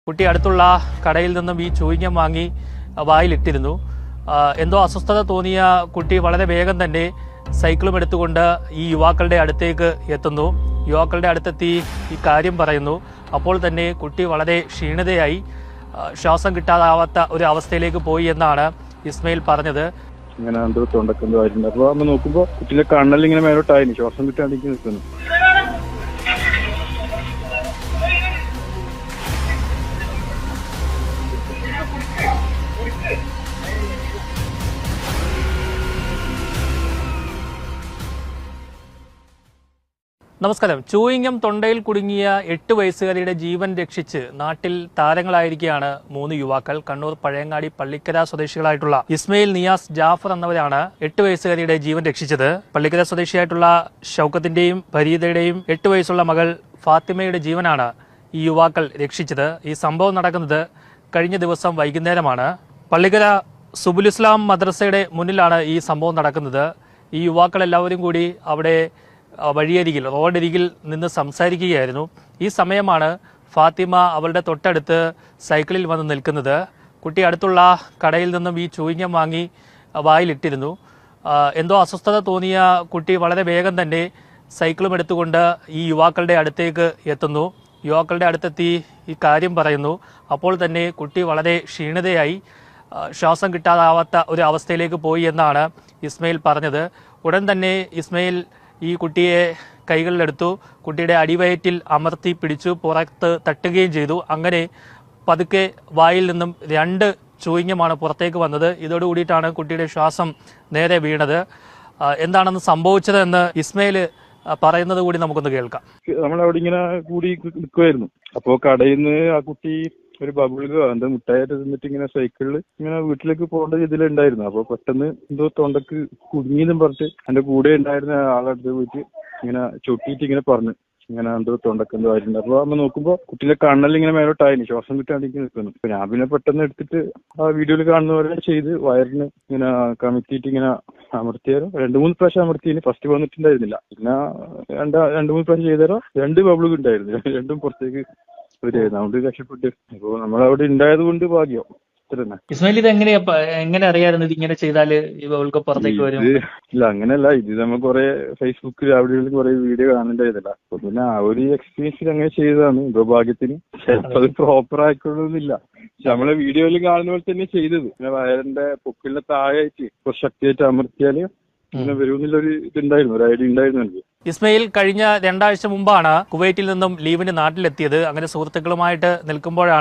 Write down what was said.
കുട്ടി അടുത്തുള്ള കടയിൽ നിന്നും ഈ ചൂയിങ്ങം വാങ്ങി വായിലിട്ടിരുന്നു. എന്തോ അസ്വസ്ഥത തോന്നിയ കുട്ടി വളരെ വേഗം തന്നെ സൈക്കിളും എടുത്തുകൊണ്ട് ഈ യുവാക്കളുടെ അടുത്തേക്ക് എത്തുന്നു. യുവാക്കളുടെ അടുത്തെത്തി ഈ കാര്യം പറയുന്നു. അപ്പോൾ തന്നെ കുട്ടി വളരെ ക്ഷീണിതയായി ശ്വാസം കിട്ടാതാവാത്ത ഒരു അവസ്ഥയിലേക്ക് പോയി എന്നാണ് ഇസ്മയിൽ പറഞ്ഞത്. ഇങ്ങനെ എന്തോ തൊണ്ടക്കെന്തോ ആയിട്ടുണ്ട്. അപ്പൊ അമ്മ നോക്കുമ്പോ കുട്ടിയുടെ കണ്ണെല്ലാം മേലോട്ടായി, ശ്വാസം കിട്ടാണ്ടിരിക്കും നിൽക്കുന്നു. നമസ്കാരം. ചൂയിങ്ങം തൊണ്ടയിൽ കുടുങ്ങിയ 8 വയസ്സുകാരിയുടെ ജീവൻ രക്ഷിച്ച് നാട്ടിൽ താരങ്ങളായിരിക്കുകയാണ് 3 യുവാക്കൾ. കണ്ണൂർ പഴയങ്ങാടി പള്ളിക്കര സ്വദേശികളായിട്ടുള്ള ഇസ്മയിൽ, നിയാസ്, ജാഫർ എന്നിവരാണ് 8 വയസ്സുകാരിയുടെ ജീവൻ രക്ഷിച്ചത്. പള്ളിക്കര സ്വദേശിയായിട്ടുള്ള ഷൗക്കത്തിന്റെയും ഫരീദയുടെയും 8 വയസ്സുള്ള മകൾ ഫാത്തിമയുടെ ജീവനാണ് ഈ യുവാക്കൾ രക്ഷിച്ചത്. ഈ സംഭവം നടക്കുന്നത് കഴിഞ്ഞ ദിവസം വൈകുന്നേരമാണ്. പള്ളിക്കര സുബുൽ ഇസ്ലാം മദ്രസയുടെ മുന്നിലാണ് ഈ സംഭവം നടക്കുന്നത്. ഈ യുവാക്കൾ എല്ലാവരും കൂടി അവിടെ വഴിയരികിൽ, റോഡരികിൽ നിന്ന് സംസാരിക്കുകയായിരുന്നു. ഈ സമയമാണ് ഫാത്തിമ അവളുടെ തൊട്ടടുത്ത് സൈക്കിളിൽ വന്ന് നിൽക്കുന്നത്. കുട്ടി അടുത്തുള്ള കടയിൽ നിന്നും ഈ ചൂയിങ്ങം വാങ്ങി വായിലിട്ടിരുന്നു. എന്തോ അസ്വസ്ഥത തോന്നിയ കുട്ടി വളരെ വേഗം തന്നെ സൈക്കിളും എടുത്തുകൊണ്ട് ഈ യുവാക്കളുടെ അടുത്തേക്ക് എത്തുന്നു. യുവാക്കളുടെ അടുത്തെത്തി ഈ കാര്യം പറയുന്നു. അപ്പോൾ തന്നെ കുട്ടി വളരെ ക്ഷീണിതയായി ശ്വാസം കിട്ടാതാവാത്ത ഒരു അവസ്ഥയിലേക്ക് പോയി എന്നാണ് ഇസ്മയിൽ പറഞ്ഞത്. ഉടൻ തന്നെ ഇസ്മയിൽ ഈ കുട്ടിയെ കൈകളിലെടുത്തു. കുട്ടിയുടെ അടിവയറ്റിൽ അമർത്തി പിടിച്ചു, പുറത്ത് തട്ടുകയും ചെയ്തു. അങ്ങനെ പതുക്കെ വായിൽ നിന്നും 2 ചൂയിങ്ങമാണ് പുറത്തേക്ക് വന്നത്. ഇതോടുകൂടിയിട്ടാണ് കുട്ടിയുടെ ശ്വാസം നേരെ വീണത്. എന്താണെന്ന് സംഭവിച്ചതെന്ന് ഇസ്മയിൽ പറയുന്നത് കൂടി നമുക്കൊന്ന് കേൾക്കാം. നമ്മളവിടെ ഇങ്ങനെ കൂടി നിൽക്കുമായിരുന്നു. അപ്പോ കടയിൽ നിന്ന് ആ കുട്ടി ഒരു ബബിൾഗോ എന്താ മുട്ടായിട്ട് തിന്നിട്ട് ഇങ്ങനെ സൈക്കിളിൽ ഇങ്ങനെ വീട്ടിലേക്ക് പോകേണ്ട ഇതിലുണ്ടായിരുന്നു. അപ്പൊ പെട്ടെന്ന് എന്തോ തൊണ്ടക്ക് കുടുങ്ങിയെന്നും പറഞ്ഞിട്ട് എന്റെ കൂടെ ഉണ്ടായിരുന്ന ആളടുത്ത് പോയിട്ട് ഇങ്ങനെ ചൊട്ടിയിട്ട് ഇങ്ങനെ പറഞ്ഞു, ഇങ്ങനെ എന്തോ തൊണ്ടക്കെന്തോ ആയിട്ടുണ്ട്. അപ്പൊ അമ്മ നോക്കുമ്പോ കുട്ടിയുടെ കണ്ണെല്ലാം ഇങ്ങനെ മേലോട്ടായി, ശ്വാസം കിട്ടാണ്ടിരിക്കും നിൽക്കുന്നു. അപ്പൊ ഞാൻ പിന്നെ പെട്ടെന്ന് എടുത്തിട്ട് ആ വീഡിയോയിൽ കാണുന്ന പോലെ ചെയ്ത് വയറിന് ഇങ്ങനെ കമിത്തിയിട്ട് ഇങ്ങനെ അമർത്തിയാരോ 2-3 പ്രാവശ്യം അമർത്തിന്. ഫസ്റ്റ് വന്നിട്ടുണ്ടായിരുന്നില്ല. പിന്നെ 2-3 പ്രാവശ്യം ചെയ്താരോ 2 ബബിളുകൾ ഉണ്ടായിരുന്നു. 2ഉം പുറത്തേക്ക് അതുകൊണ്ട് രക്ഷപ്പെട്ടു. അപ്പൊ നമ്മളവിടെ ഉണ്ടായത് കൊണ്ട് ഭാഗ്യം. ഇസ്മായിൽ, ഇത് എങ്ങനെ അറിയാമായിരുന്നു ഇത് ഇങ്ങനെ ചെയ്താല് ഇവൾക്ക് പുറത്തേക്ക് വരും? ഇല്ല, അങ്ങനെയല്ല. ഇത് നമ്മൾ കുറെ ഫേസ്ബുക്കിൽ അവിടെ കുറെ വീഡിയോ കാണുന്നുണ്ടായിരുന്നില്ല. അപ്പൊ പിന്നെ ആ ഒരു എക്സ്പീരിയൻസിൽ അങ്ങനെ ചെയ്തതാണ്. ഇപ്പൊ ഭാഗ്യത്തിന് ചിലപ്പോ അത് പ്രോപ്പർ ആയിക്കൊള്ളണമെന്നില്ല. പക്ഷെ നമ്മളെ വീഡിയോയിൽ കാണുന്ന പോലെ തന്നെ ചെയ്തത്. പിന്നെ വയറിന്റെ പൊക്കിളിന്റെ താഴെയായിട്ട് കുറച്ച് ശക്തിയായിട്ട് അമർത്തിയാല് ഇങ്ങനെ വരുമെന്നുള്ളൊരു ഇതുണ്ടായിരുന്നു, ഒരു ഐഡിയ ഉണ്ടായിരുന്നു എനിക്ക്. ഇസ്മയിൽ കഴിഞ്ഞ 2 ആഴ്ച മുമ്പാണ് കുവൈറ്റിൽ നിന്നും ലീവിന് നാട്ടിലെത്തിയത്. അങ്ങനെ സുഹൃത്തുക്കളുമായിട്ട് നിൽക്കുമ്പോഴാണ്